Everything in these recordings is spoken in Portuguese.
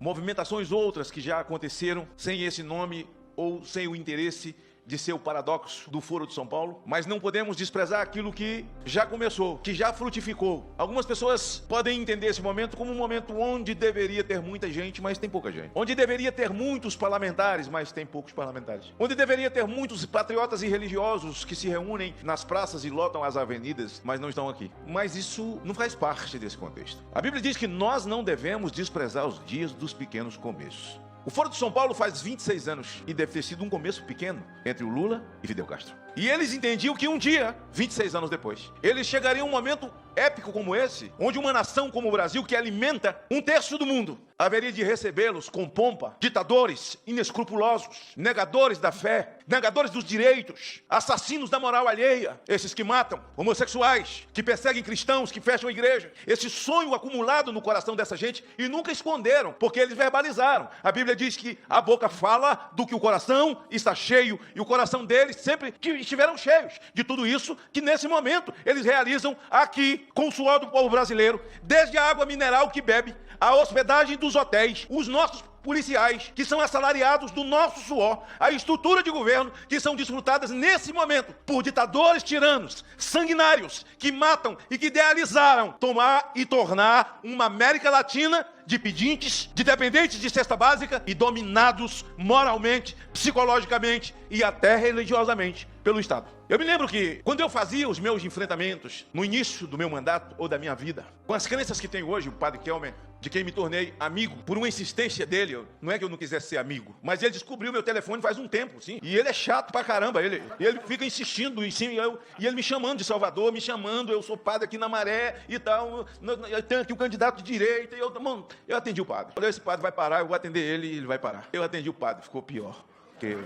movimentações outras que já aconteceram sem esse nome ou sem o interesse de ser o paradoxo do Foro de São Paulo, mas não podemos desprezar aquilo que já começou, que já frutificou. Algumas pessoas podem entender esse momento como um momento onde deveria ter muita gente, mas tem pouca gente. Onde deveria ter muitos parlamentares, mas tem poucos parlamentares. Onde deveria ter muitos patriotas e religiosos que se reúnem nas praças e lotam as avenidas, mas não estão aqui. Mas isso não faz parte desse contexto. A Bíblia diz que nós não devemos desprezar os dias dos pequenos começos. O Foro de São Paulo faz 26 anos e deve ter sido um começo pequeno entre o Lula e Fidel Castro. E eles entendiam que um dia, 26 anos depois, eles chegariam a um momento épico como esse, onde uma nação como o Brasil, que alimenta 1/3 do mundo, haveria de recebê-los com pompa, ditadores inescrupulosos, negadores da fé, negadores dos direitos, assassinos da moral alheia, esses que matam, homossexuais, que perseguem cristãos, que fecham a igreja. Esse sonho acumulado no coração dessa gente e nunca esconderam, porque eles verbalizaram. A Bíblia diz que a boca fala do que o coração está cheio, e o coração deles sempre estiveram cheios de tudo isso que nesse momento eles realizam aqui com o suor do povo brasileiro, desde a água mineral que bebe, a hospedagem dos hotéis, os nossos policiais que são assalariados do nosso suor, a estrutura de governo que são desfrutadas nesse momento por ditadores tiranos, sanguinários, que matam e que idealizaram tomar e tornar uma América Latina de pedintes, de dependentes de cesta básica e dominados moralmente, psicologicamente e até religiosamente pelo Estado. Eu me lembro que quando eu fazia os meus enfrentamentos no início do meu mandato ou da minha vida, com as crenças que tenho hoje, o padre Kelmer, de quem me tornei amigo, por uma insistência dele, não é que eu não quisesse ser amigo, mas ele descobriu meu telefone faz um tempo, sim, e ele é chato pra caramba, ele fica insistindo em cima, e ele me chamando de Salvador, me chamando, eu sou padre aqui na Maré e tal, eu tenho aqui um candidato de direita, e eu atendi o padre. Quando esse padre vai parar, eu vou atender ele e ele vai parar. Eu atendi o padre, ficou pior, porque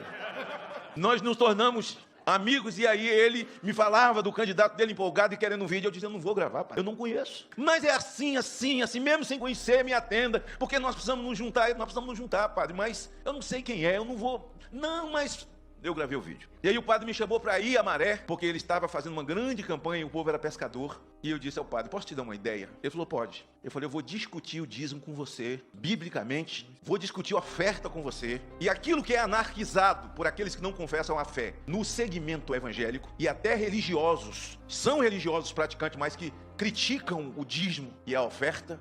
nós nos tornamos amigos, e aí ele me falava do candidato dele empolgado e querendo um vídeo. Eu dizia, eu não vou gravar, pai, eu não conheço. Mas é assim, mesmo sem conhecer, me atenda, porque nós precisamos nos juntar, padre, mas eu não sei quem é, eu não vou. Não, mas eu gravei o vídeo. E aí o padre me chamou para ir à Maré, porque ele estava fazendo uma grande campanha e o povo era pescador. E eu disse ao padre, posso te dar uma ideia? Ele falou, pode. Eu falei, eu vou discutir o dízimo com você, biblicamente, vou discutir a oferta com você. E aquilo que é anarquizado por aqueles que não confessam a fé no segmento evangélico, e até religiosos, são religiosos praticantes, mas que criticam o dízimo e a oferta.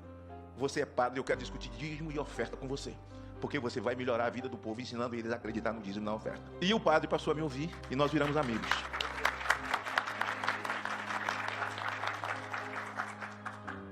Você é padre, eu quero discutir dízimo e oferta com você, porque você vai melhorar a vida do povo ensinando eles a acreditar no dízimo e na oferta. E o padre passou a me ouvir e nós viramos amigos.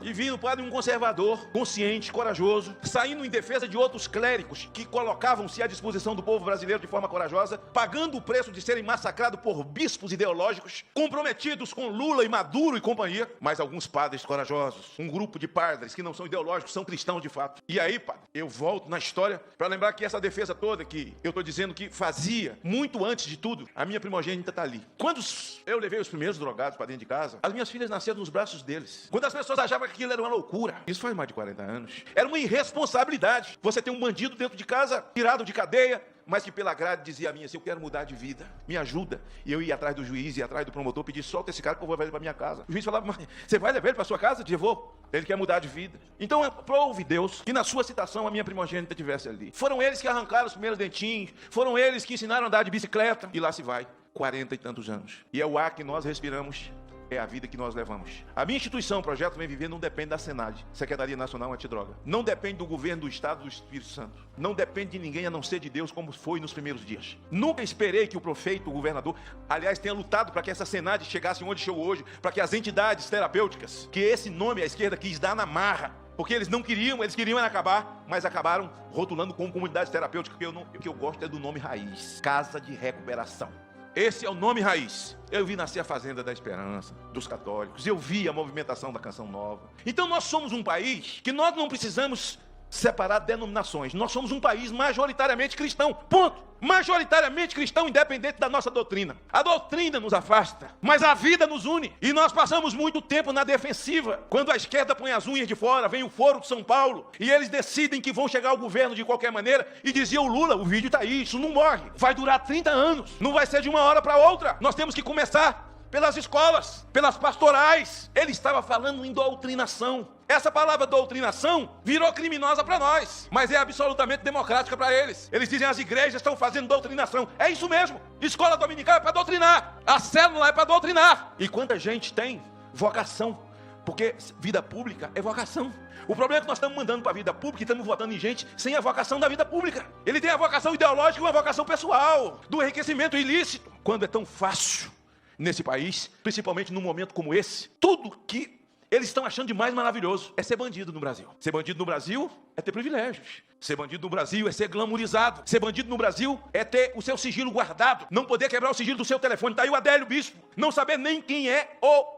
E vi no padre um conservador, consciente, corajoso, saindo em defesa de outros clérigos que colocavam-se à disposição do povo brasileiro de forma corajosa, pagando o preço de serem massacrados por bispos ideológicos, comprometidos com Lula e Maduro e companhia, mas alguns padres corajosos, um grupo de padres que não são ideológicos, são cristãos de fato. E aí, padre, eu volto na história para lembrar que essa defesa toda que eu estou dizendo que fazia, muito antes de tudo, a minha primogênita está ali. Quando eu levei os primeiros drogados para dentro de casa, as minhas filhas nasceram nos braços deles. Quando as pessoas achavam que aquilo era uma loucura, isso faz mais de 40 anos, era uma irresponsabilidade. Você tem um bandido dentro de casa, tirado de cadeia, mas que pela grade dizia a mim assim, eu quero mudar de vida, me ajuda. E eu ia atrás do juiz, ia atrás do promotor, pedir, solta esse cara que eu vou levar ele para minha casa. O juiz falava, mas você vai levar ele para sua casa? Eu dizia, vou. Ele quer mudar de vida. Então, prove Deus que na sua citação a minha primogênita estivesse ali. Foram eles que arrancaram os primeiros dentinhos, foram eles que ensinaram a andar de bicicleta, e lá se vai, 40 e tantos anos. E é o ar que nós respiramos, é a vida que nós levamos. A minha instituição, Projeto Vem Viver, não depende da Senad, Secretaria Nacional Antidroga. Não depende do governo do Estado do Espírito Santo. Não depende de ninguém a não ser de Deus, como foi nos primeiros dias. Nunca esperei que o prefeito, o governador, aliás, tenha lutado para que essa Senad chegasse onde chegou hoje, para que as entidades terapêuticas, que esse nome a esquerda quis dar na marra, porque eles não queriam, eles queriam acabar, mas acabaram rotulando como comunidades terapêuticas, porque o que eu gosto é do nome raiz, Casa de Recuperação. Esse é o nome raiz. Eu vi nascer a Fazenda da Esperança, dos católicos. Eu vi a movimentação da Canção Nova. Então nós somos um país que nós não precisamos separar denominações. Nós somos um país majoritariamente cristão. Ponto. Majoritariamente cristão, independente da nossa doutrina. A doutrina nos afasta, mas a vida nos une. E nós passamos muito tempo na defensiva. Quando a esquerda põe as unhas de fora, vem o Foro de São Paulo, e eles decidem que vão chegar ao governo de qualquer maneira, e dizia o Lula, o vídeo está aí, isso não morre. Vai durar 30 anos. Não vai ser de uma hora para outra. Nós temos que começar pelas escolas, pelas pastorais. Ele estava falando em doutrinação. Essa palavra doutrinação virou criminosa para nós, mas é absolutamente democrática para eles. Eles dizem as igrejas estão fazendo doutrinação. É isso mesmo. Escola dominical é para doutrinar. A célula é para doutrinar. E quanta gente tem vocação, porque vida pública é vocação. O problema é que nós estamos mandando para a vida pública e estamos votando em gente sem a vocação da vida pública. Ele tem a vocação ideológica e uma vocação pessoal, do enriquecimento ilícito. Quando é tão fácil nesse país, principalmente num momento como esse, tudo que eles estão achando de mais maravilhoso é ser bandido no Brasil. Ser bandido no Brasil é ter privilégios. Ser bandido no Brasil é ser glamourizado. Ser bandido no Brasil é ter o seu sigilo guardado. Não poder quebrar o sigilo do seu telefone. Está aí o Adélio Bispo. Não saber nem quem é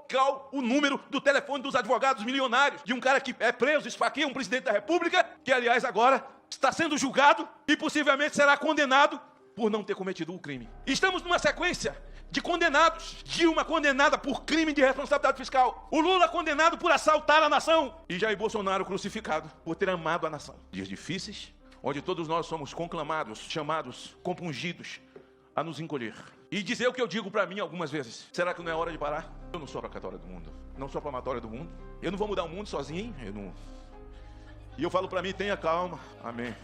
qual o número do telefone dos advogados milionários. De um cara que é preso, esfaqueia um presidente da República, que aliás agora está sendo julgado e possivelmente será condenado por não ter cometido o crime. Estamos numa sequência de condenados. Dilma condenada por crime de responsabilidade fiscal. O Lula condenado por assaltar a nação. E Jair Bolsonaro crucificado por ter amado a nação. Dias difíceis, onde todos nós somos conclamados, chamados, compungidos a nos encolher. E dizer o que eu digo para mim algumas vezes. Será que não é hora de parar? Eu não sou a placatória do mundo. Não sou a palmatória do mundo. Eu não vou mudar o mundo sozinho. E eu falo para mim, tenha calma. Amém.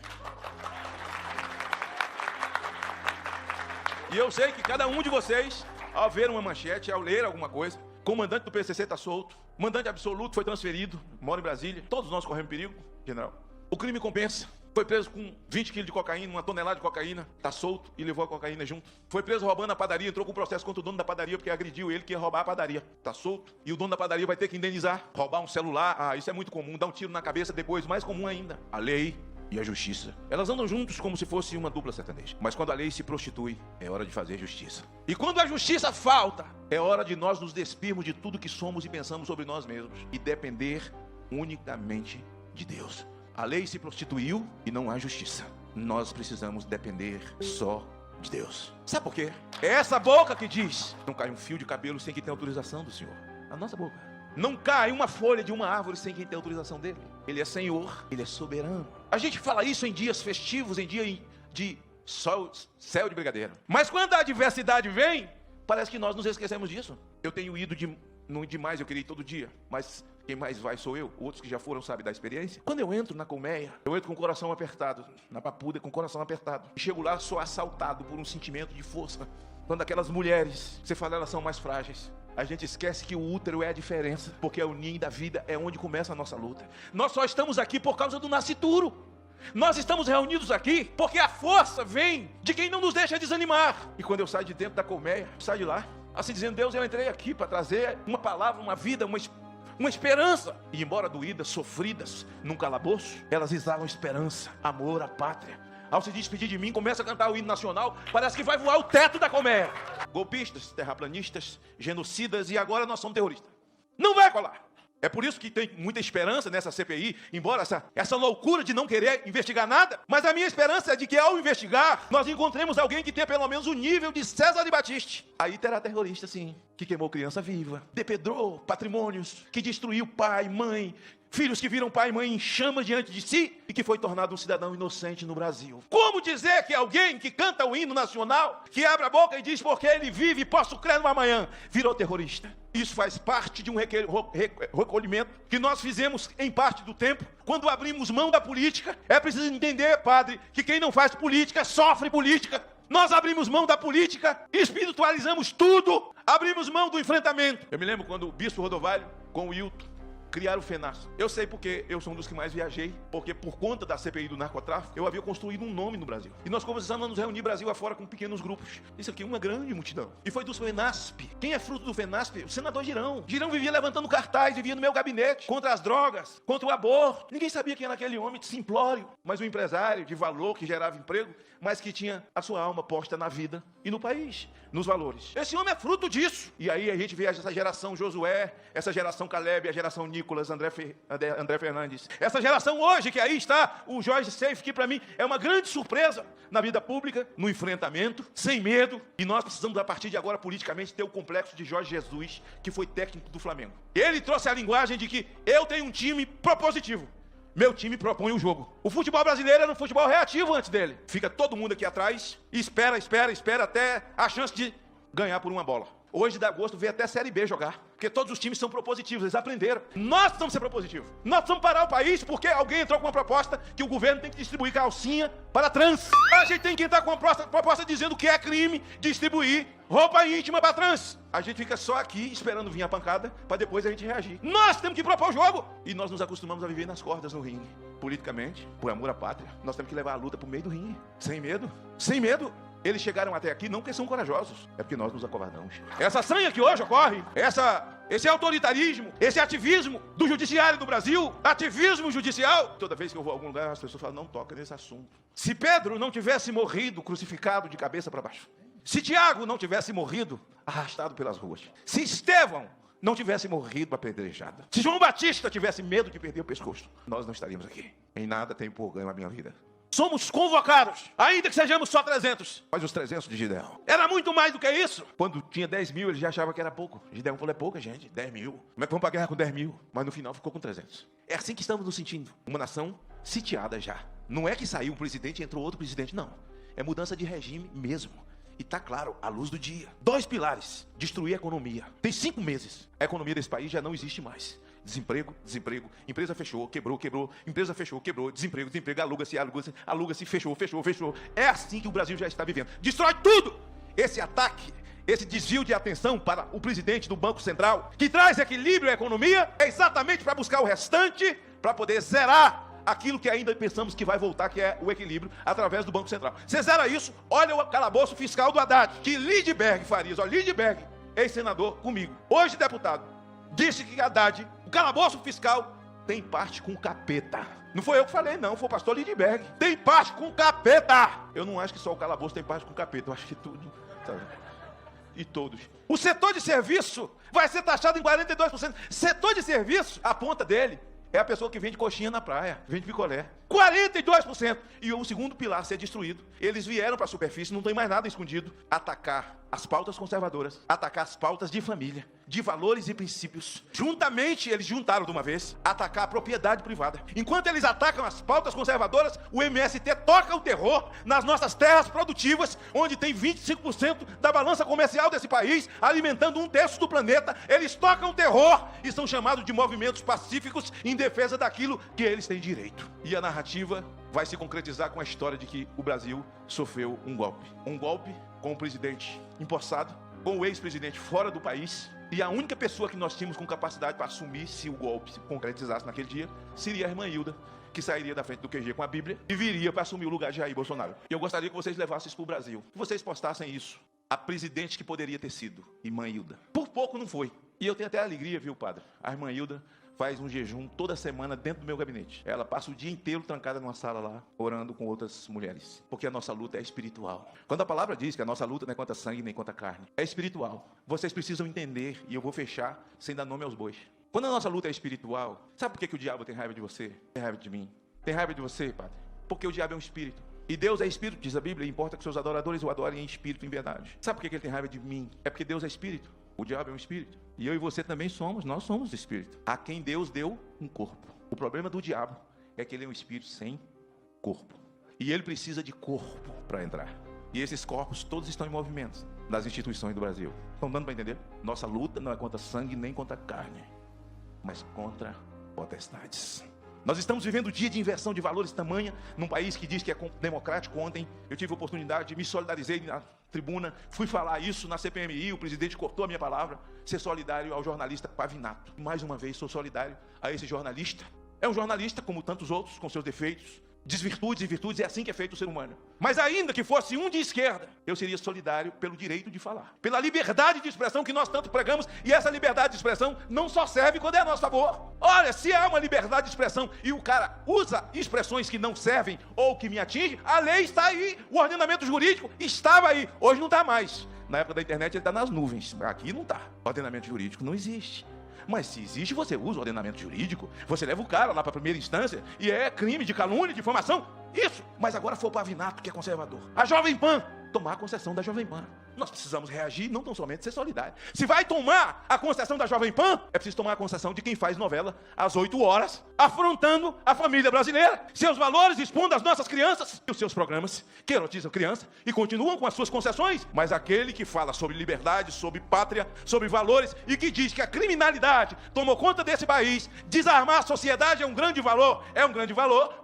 E eu sei que cada um de vocês, ao ver uma manchete, ao ler alguma coisa, comandante do PCC está solto, mandante absoluto foi transferido, mora em Brasília, todos nós corremos perigo, general. O crime compensa. Foi preso com 20 quilos de cocaína, 1 tonelada de cocaína, está solto e levou a cocaína junto. Foi preso roubando a padaria, entrou com processo contra o dono da padaria porque agrediu ele que ia roubar a padaria. Está solto e o dono da padaria vai ter que indenizar. Roubar um celular, isso é muito comum, dar um tiro na cabeça depois, mais comum ainda. A lei e a justiça, elas andam juntos como se fosse uma dupla sertaneja. Mas quando a lei se prostitui, é hora de fazer justiça. E quando a justiça falta, é hora de nós nos despirmos de tudo que somos e pensamos sobre nós mesmos e depender unicamente de Deus. A lei se prostituiu e não há justiça. Nós precisamos depender só de Deus. Sabe por quê? É essa boca que diz: não cai um fio de cabelo sem que tenha autorização do Senhor. A nossa boca. Não cai uma folha de uma árvore sem quem tenha autorização dele. Ele é Senhor, Ele é soberano. A gente fala isso em dias festivos, em dia de sol, céu de brigadeiro. Mas quando a adversidade vem, parece que nós nos esquecemos disso. Eu tenho ido não demais, eu queria ir todo dia, mas quem mais vai sou eu. Outros que já foram sabem da experiência. Quando eu entro na colmeia, eu entro com o coração apertado, na papuda com o coração apertado. Chego lá, sou assaltado por um sentimento de força. Quando aquelas mulheres, você fala, elas são mais frágeis. A gente esquece que o útero é a diferença, porque é o ninho da vida, é onde começa a nossa luta. Nós só estamos aqui por causa do nascituro. Nós estamos reunidos aqui porque a força vem de quem não nos deixa desanimar. E quando eu saio de dentro da colmeia, saio de lá, assim dizendo, Deus, eu entrei aqui para trazer uma palavra, uma vida, uma esperança. E embora doídas, sofridas, num calabouço, elas exalam esperança, amor à pátria. Ao se despedir de mim, começa a cantar o hino nacional, parece que vai voar o teto da colmeia. Golpistas, terraplanistas, genocidas, e agora nós somos terroristas. Não vai colar. É por isso que tem muita esperança nessa CPI, embora essa loucura de não querer investigar nada. Mas a minha esperança é de que ao investigar, nós encontremos alguém que tenha pelo menos o nível de César de Batiste. Aí terá terrorista, sim, que queimou criança viva, depredou patrimônios, que destruiu pai, mãe, filhos que viram pai e mãe em chamas diante de si e que foi tornado um cidadão inocente no Brasil. Como dizer que alguém que canta o hino nacional, que abre a boca e diz porque ele vive e posso crer no amanhã, virou terrorista? Isso faz parte de um recolhimento que nós fizemos em parte do tempo. Quando abrimos mão da política, é preciso entender, padre, que quem não faz política sofre política. Nós abrimos mão da política, espiritualizamos tudo, abrimos mão do enfrentamento. Eu me lembro quando o bispo Rodovalho, com o Hilton, criaram o FENASP. Eu sei porque eu sou um dos que mais viajei, porque por conta da CPI do narcotráfico, eu havia construído um nome no Brasil. E nós começamos a nos reunir Brasil afora com pequenos grupos. Isso aqui é uma grande multidão. E foi do FENASP. Quem é fruto do FENASP? O senador Girão. Girão vivia levantando cartaz, vivia no meu gabinete, contra as drogas, contra o aborto. Ninguém sabia quem era aquele homem simplório, mas um empresário de valor que gerava emprego, mas que tinha a sua alma posta na vida e no país, nos valores. Esse homem é fruto disso. E aí a gente vê essa geração Josué, essa geração Caleb, a geração Nicolas, André Fernandes. Essa geração hoje, que aí está o Jorge Seif, que para mim é uma grande surpresa na vida pública, no enfrentamento, sem medo. E nós precisamos, a partir de agora, politicamente, ter o complexo de Jorge Jesus, que foi técnico do Flamengo. Ele trouxe a linguagem de que eu tenho um time propositivo. Meu time propõe o jogo. O futebol brasileiro era um futebol reativo antes dele. Fica todo mundo aqui atrás e espera até a chance de ganhar por uma bola. Hoje dá gosto ver até a Série B jogar, porque todos os times são propositivos, eles aprenderam. Nós precisamos ser propositivos. Nós precisamos parar o país porque alguém entrou com uma proposta que o governo tem que distribuir calcinha para trans. A gente tem que entrar com uma proposta dizendo que é crime distribuir roupa íntima para trans. A gente fica só aqui esperando vir a pancada para depois a gente reagir. Nós temos que propor o jogo. E nós nos acostumamos a viver nas cordas no ringue. Politicamente, por amor à pátria, nós temos que levar a luta para o meio do ringue. Sem medo. Sem medo. Eles chegaram até aqui não porque são corajosos, é porque nós nos acovardamos. Essa sanha que hoje ocorre, esse autoritarismo, esse ativismo do judiciário do Brasil, ativismo judicial. Toda vez que eu vou a algum lugar, as pessoas falam, não toca nesse assunto. Se Pedro não tivesse morrido crucificado de cabeça para baixo, se Tiago não tivesse morrido arrastado pelas ruas, se Estevão não tivesse morrido apedrejado, se João Batista tivesse medo de perder o pescoço, nós não estaríamos aqui. Em nada tem problema a minha vida. Somos convocados, ainda que sejamos só 300. Mas os 300 de Gideão era muito mais do que isso. Quando tinha 10 mil, ele já achava que era pouco. Gideão falou, é pouca gente, 10 mil. Como é que vamos para a guerra com 10 mil? Mas no final ficou com 300. É assim que estamos nos sentindo. Uma nação sitiada já. Não é que saiu um presidente e entrou outro presidente, não. É mudança de regime mesmo. E está claro, à luz do dia. 2 pilares. Destruir a economia. Tem 5 meses. A economia desse país já não existe mais. Desemprego, desemprego, empresa fechou, quebrou, quebrou, empresa fechou, quebrou, desemprego, desemprego, aluga-se, fechou. É assim que o Brasil já está vivendo. Destrói tudo! Esse ataque, esse desvio de atenção para o presidente do Banco Central, que traz equilíbrio à economia, é exatamente para buscar o restante, para poder zerar aquilo que ainda pensamos que vai voltar, que é o equilíbrio, através do Banco Central. Você zera isso, olha o calabouço fiscal do Haddad, que Lindbergh Farias, Lindbergh, ex-senador comigo, hoje deputado, disse que Haddad, o calabouço fiscal, tem parte com o capeta. Não foi eu que falei, não, foi o pastor Lindbergh. Tem parte com o capeta. Eu não acho que só o calabouço tem parte com o capeta, eu acho que tudo, sabe? E todos. O setor de serviço vai ser taxado em 42%. Setor de serviço, a ponta dele é a pessoa que vende coxinha na praia, vende picolé. 42%. E o segundo pilar ser destruído. Eles vieram para a superfície, não tem mais nada escondido. Atacar as pautas conservadoras, atacar as pautas de família, de valores e princípios. Juntamente, eles juntaram de uma vez, atacar a propriedade privada. Enquanto eles atacam as pautas conservadoras, o MST toca o terror nas nossas terras produtivas, onde tem 25% da balança comercial desse país, alimentando 1/3 do planeta. Eles tocam o terror e são chamados de movimentos pacíficos em defesa daquilo que eles têm direito. E a narrativa vai se concretizar com a história de que o Brasil sofreu um golpe. Um golpe com o presidente empossado, com o ex-presidente fora do país, e a única pessoa que nós tínhamos com capacidade para assumir, se o golpe se concretizasse naquele dia, seria a irmã Hilda, que sairia da frente do QG com a Bíblia e viria para assumir o lugar de Jair Bolsonaro. E eu gostaria que vocês levassem isso para o Brasil, que vocês postassem isso. A presidente que poderia ter sido, irmã Hilda. Por pouco não foi. E eu tenho até alegria, viu, padre? A irmã Hilda faz um jejum toda semana dentro do meu gabinete. Ela passa o dia inteiro trancada numa sala lá, orando com outras mulheres. Porque a nossa luta é espiritual. Quando a palavra diz que a nossa luta não é contra sangue nem contra carne, é espiritual. Vocês precisam entender, e eu vou fechar sem dar nome aos bois. Quando a nossa luta é espiritual, sabe por que o diabo tem raiva de você? Tem raiva de mim? Tem raiva de você, padre? Porque o diabo é um espírito. E Deus é espírito, diz a Bíblia, e importa que seus adoradores o adorem em espírito e em verdade. Sabe por que ele tem raiva de mim? É porque Deus é espírito. O diabo é um espírito. E eu e você também somos, nós somos espírito. A quem Deus deu um corpo. O problema do diabo é que ele é um espírito sem corpo. E ele precisa de corpo para entrar. E esses corpos todos estão em movimento nas instituições do Brasil. Estão dando para entender? Nossa luta não é contra sangue nem contra carne, mas contra potestades. Nós estamos vivendo um dia de inversão de valores tamanha, num país que diz que é democrático. Ontem eu tive a oportunidade, me solidarizei na tribuna, fui falar isso na CPMI, o presidente cortou a minha palavra, ser solidário ao jornalista Pavinato. Mais uma vez sou solidário a esse jornalista. É um jornalista como tantos outros, com seus defeitos, desvirtudes e virtudes, é assim que é feito o ser humano. Mas ainda que fosse um de esquerda, eu seria solidário pelo direito de falar, pela liberdade de expressão que nós tanto pregamos, e essa liberdade de expressão não só serve quando é a nosso favor. Olha, se há uma liberdade de expressão e o cara usa expressões que não servem ou que me atingem, a lei está aí, o ordenamento jurídico estava aí, hoje não está mais. Na época da internet ele está nas nuvens, aqui não está. Ordenamento jurídico não existe. Mas se existe, você usa o ordenamento jurídico, você leva o cara lá para a primeira instância e é crime de calúnia, de difamação, isso. Mas agora foi o Pavinato que é conservador. A Jovem Pan tomar a concessão da Jovem Pan. Nós precisamos reagir, não tão somente ser solidários. Se vai tomar a concessão da Jovem Pan, é preciso tomar a concessão de quem faz novela às 8 horas, afrontando a família brasileira, seus valores, expondo as nossas crianças e os seus programas que erotizam criança e continuam com as suas concessões. Mas aquele que fala sobre liberdade, sobre pátria, sobre valores e que diz que a criminalidade tomou conta desse país, desarmar a sociedade é um grande valor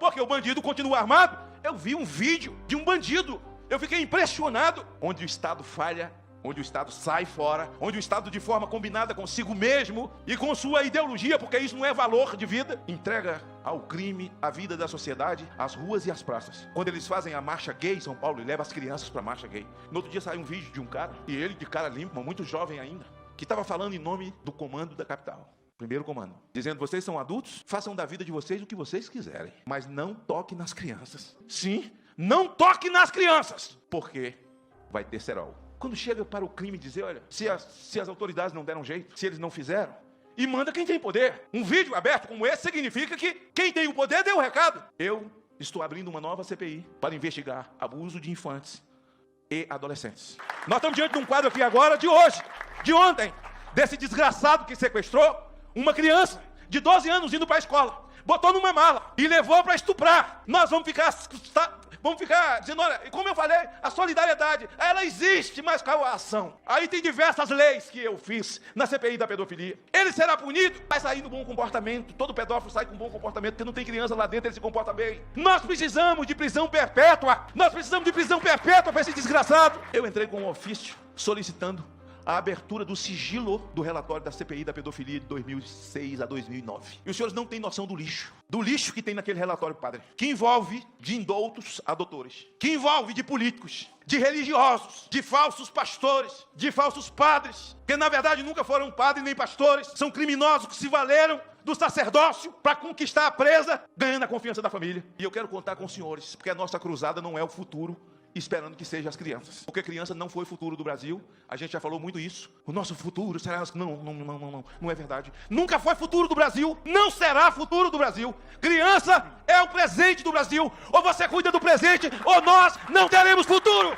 porque o bandido continua armado. Eu vi um vídeo de um bandido. Eu fiquei impressionado, onde o Estado falha, onde o Estado sai fora, onde o Estado, de forma combinada consigo mesmo e com sua ideologia, porque isso não é valor de vida, entrega ao crime a vida da sociedade, as ruas e as praças. Quando eles fazem a marcha gay em São Paulo e levam as crianças para a marcha gay. No outro dia saiu um vídeo de um cara, e ele de cara limpa, muito jovem ainda, que estava falando em nome do comando da capital. Primeiro comando, dizendo: vocês são adultos, façam da vida de vocês o que vocês quiserem, mas não toque nas crianças. Sim, não toque nas crianças, porque vai ter cerol. Quando chega para o crime dizer: olha, se as autoridades não deram jeito, se eles não fizeram, e manda quem tem poder. Um vídeo aberto como esse significa que quem tem o poder deu o recado. Eu estou abrindo uma nova CPI para investigar abuso de infantes e adolescentes. Nós estamos diante de um quadro aqui agora, de hoje, de ontem, desse desgraçado que sequestrou uma criança de 12 anos indo para a escola, botou numa mala e levou para estuprar. Nós vamos ficar dizendo: olha, como eu falei, a solidariedade, ela existe, mas qual a ação? Aí tem diversas leis que eu fiz na CPI da pedofilia. Ele será punido, vai sair no bom comportamento. Todo pedófilo sai com bom comportamento, porque não tem criança lá dentro, ele se comporta bem. Nós precisamos de prisão perpétua. Nós precisamos de prisão perpétua para esse desgraçado. Eu entrei com um ofício solicitando a abertura do sigilo do relatório da CPI da pedofilia de 2006 a 2009. E os senhores não têm noção do lixo que tem naquele relatório, padre, que envolve de indoutos a doutores, que envolve de políticos, de religiosos, de falsos pastores, de falsos padres, que na verdade nunca foram padres nem pastores, são criminosos que se valeram do sacerdócio para conquistar a presa, ganhando a confiança da família. E eu quero contar com os senhores, porque a nossa cruzada não é o futuro, esperando que sejam as crianças, porque criança não foi o futuro do Brasil. A gente já falou muito isso. O nosso futuro será... Não é verdade. Nunca foi futuro do Brasil, não será futuro do Brasil. Criança é o presente do Brasil. Ou você cuida do presente, ou nós não teremos futuro.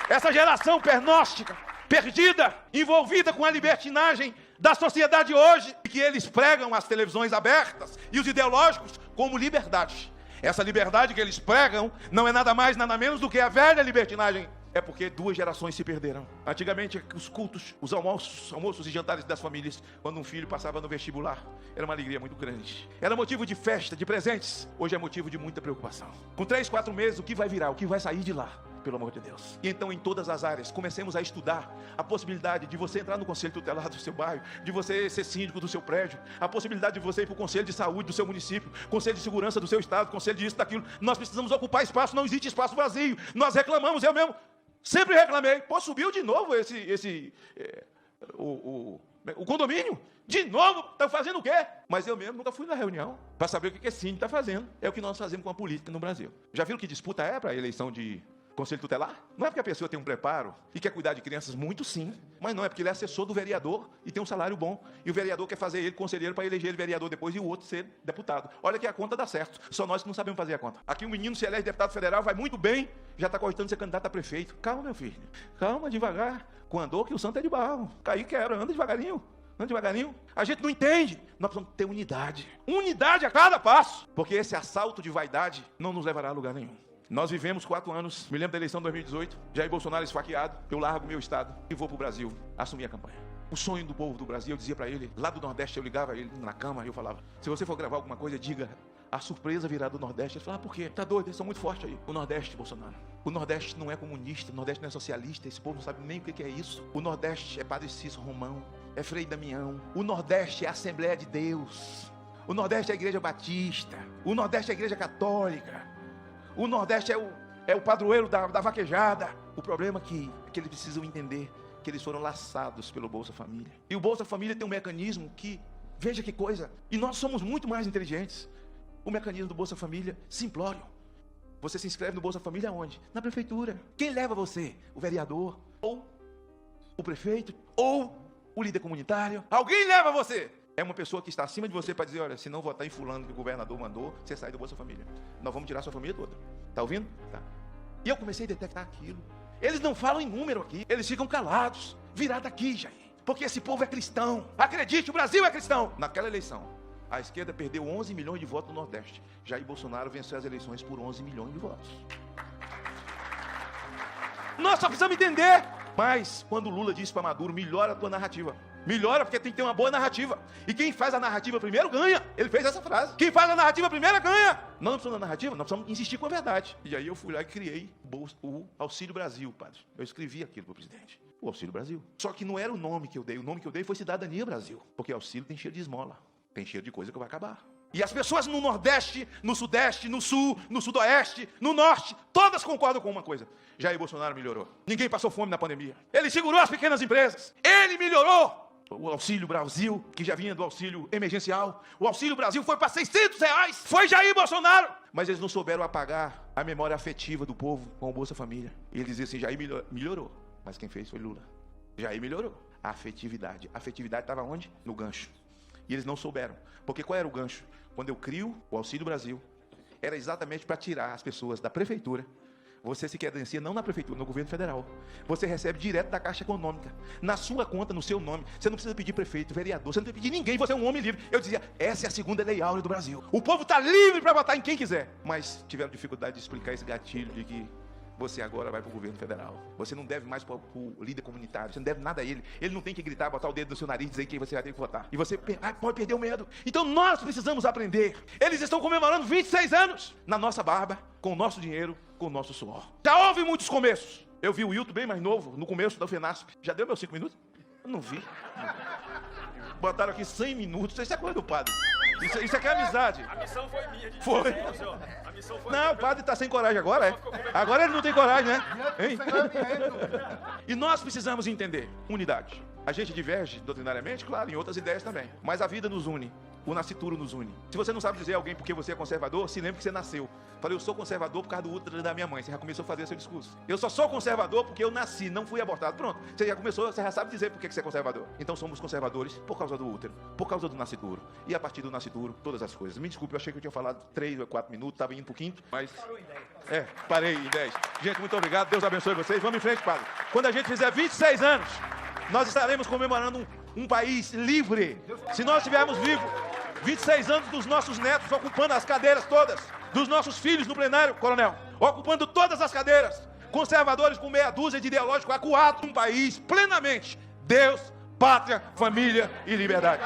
Essa geração pernóstica, perdida, envolvida com a libertinagem da sociedade hoje, que eles pregam as televisões abertas e os ideológicos como liberdade. Essa liberdade que eles pregam não é nada mais, nada menos do que a velha libertinagem. É porque 2 gerações se perderam. Antigamente, os cultos, os almoços e jantares das famílias, quando um filho passava no vestibular, era uma alegria muito grande. Era motivo de festa, de presentes. Hoje é motivo de muita preocupação. Com 3, 4 meses, o que vai virar? O que vai sair de lá? Pelo amor de Deus. E então, em todas as áreas, comecemos a estudar a possibilidade de você entrar no conselho tutelar do seu bairro, de você ser síndico do seu prédio, a possibilidade de você ir para o conselho de saúde do seu município, conselho de segurança do seu estado, conselho disso, daquilo. Nós precisamos ocupar espaço, não existe espaço vazio. Nós reclamamos, eu mesmo sempre reclamei. Pô, subiu de novo o condomínio? De novo? Está fazendo o quê? Mas eu mesmo nunca fui na reunião para saber o que esse síndico está fazendo. É o que nós fazemos com a política no Brasil. Já viram que disputa é para a eleição de conselho tutelar? Não é porque a pessoa tem um preparo e quer cuidar de crianças, muito sim, mas não é porque ele é assessor do vereador e tem um salário bom, e o vereador quer fazer ele conselheiro para eleger ele vereador depois e o outro ser deputado. Olha que a conta dá certo, só nós que não sabemos fazer a conta. Aqui um menino se elege deputado federal, vai muito bem, já está cogitando ser candidato a prefeito. Calma, meu filho, calma, devagar, com andor que o santo é de barro. Cair quebra, anda devagarinho. Anda devagarinho. A gente não entende. Nós precisamos ter unidade. Unidade a cada passo. Porque esse assalto de vaidade não nos levará a lugar nenhum. Nós vivemos 4 anos, me lembro da eleição de 2018, Jair Bolsonaro esfaqueado, eu largo meu estado e vou para o Brasil assumir a campanha. O sonho do povo do Brasil, eu dizia para ele, lá do Nordeste, eu ligava ele na cama e eu falava: se você for gravar alguma coisa, diga: a surpresa virá do Nordeste. Ele falava: por quê? Tá doido, eles são muito fortes aí. O Nordeste, Bolsonaro, o Nordeste não é comunista, o Nordeste não é socialista, esse povo não sabe nem o que é isso. O Nordeste é Padre Cícero Romão, é Frei Damião, o Nordeste é a Assembleia de Deus, o Nordeste é a Igreja Batista, o Nordeste é a Igreja Católica, o Nordeste é o padroeiro da vaquejada. O problema é que eles precisam entender que eles foram laçados pelo Bolsa Família. E o Bolsa Família tem um mecanismo que, veja que coisa, e nós somos muito mais inteligentes. O mecanismo do Bolsa Família, simplório. Você se inscreve no Bolsa Família onde? Na prefeitura. Quem leva você? O vereador, ou o prefeito, ou o líder comunitário. Alguém leva você. É uma pessoa que está acima de você para dizer: olha, se não votar em fulano que o governador mandou, você sai do Bolsa Família. Nós vamos tirar sua família toda. Está ouvindo? Tá. E eu comecei a detectar aquilo. Eles não falam em número aqui, eles ficam calados. Virada aqui, Jair. Porque esse povo é cristão. Acredite, o Brasil é cristão. Naquela eleição, a esquerda perdeu 11 milhões de votos no Nordeste. Jair Bolsonaro venceu as eleições por 11 milhões de votos. Nós só precisamos entender. Mas, quando o Lula disse para Maduro, melhora a tua narrativa. Melhora porque tem que ter uma boa narrativa. E quem faz a narrativa primeiro ganha. Ele fez essa frase. Quem faz a narrativa primeiro ganha. Nós não precisamos da narrativa, nós precisamos insistir com a verdade. E aí eu fui lá e criei o Auxílio Brasil, padre. Eu escrevi aquilo para o presidente. O Auxílio Brasil. Só que não era o nome que eu dei. O nome que eu dei foi Cidadania Brasil. Porque auxílio tem cheiro de esmola. Tem cheiro de coisa que vai acabar. E as pessoas no Nordeste, no Sudeste, no Sul, no Sudoeste, no Norte, todas concordam com uma coisa. Jair Bolsonaro melhorou. Ninguém passou fome na pandemia. Ele segurou as pequenas empresas. Ele melhorou. O Auxílio Brasil, que já vinha do auxílio emergencial. O Auxílio Brasil foi para R$600. Foi Jair Bolsonaro. Mas eles não souberam apagar a memória afetiva do povo com o Bolsa Família. E eles diziam assim, Jair melhorou. Mas quem fez foi Lula. Jair melhorou. A afetividade. A afetividade estava onde? No gancho. E eles não souberam. Porque qual era o gancho? Quando eu crio o Auxílio Brasil, era exatamente para tirar as pessoas da prefeitura. Você se credencia não na prefeitura, no governo federal. Você recebe direto da Caixa Econômica, na sua conta, no seu nome. Você não precisa pedir prefeito, vereador, você não precisa pedir ninguém, você é um homem livre. Eu dizia, essa é a segunda lei áurea do Brasil. O povo está livre para votar em quem quiser. Mas tiveram dificuldade de explicar esse gatilho de que você agora vai para o governo federal. Você não deve mais para o líder comunitário. Você não deve nada a ele. Ele não tem que gritar, botar o dedo no seu nariz e dizer quem você vai ter que votar. E você pode perder o medo. Então nós precisamos aprender. Eles estão comemorando 26 anos na nossa barba, com o nosso dinheiro, com o nosso suor. Já houve muitos começos. Eu vi o Hilton bem mais novo, no começo da FENASP. Já deu meus 5 minutos? Eu não vi. Botaram aqui 100 minutos. Isso é coisa do padre. Isso aqui é amizade. A missão foi minha. Foi. A missão foi Não, minha. o padre está sem coragem agora, é? Agora ele não tem coragem, né? Hein? E nós precisamos entender unidade. A gente diverge doutrinariamente, claro, em outras ideias também. Mas a vida nos une. O nascituro nos une. Se você não sabe dizer a alguém porque você é conservador, se lembre que você nasceu. Falei, eu sou conservador por causa do útero da minha mãe. Você já começou a fazer seu discurso. Eu só sou conservador porque eu nasci, não fui abortado. Pronto, você já começou, você já sabe dizer por que você é conservador. Então somos conservadores por causa do útero, por causa do nascituro. E a partir do nascituro, todas as coisas. Me desculpe, eu achei que eu tinha falado 3 ou 4 minutos, estava indo pro quinto, mas... parei em 10. Gente, muito obrigado, Deus abençoe vocês. Vamos em frente, padre. Quando a gente fizer 26 anos, nós estaremos comemorando um país livre. Se nós estivermos vivos, 26 anos dos nossos netos ocupando as cadeiras todas, dos nossos filhos no plenário, coronel, ocupando todas as cadeiras, conservadores com meia dúzia de ideológico acuado, um país plenamente Deus, pátria, família e liberdade.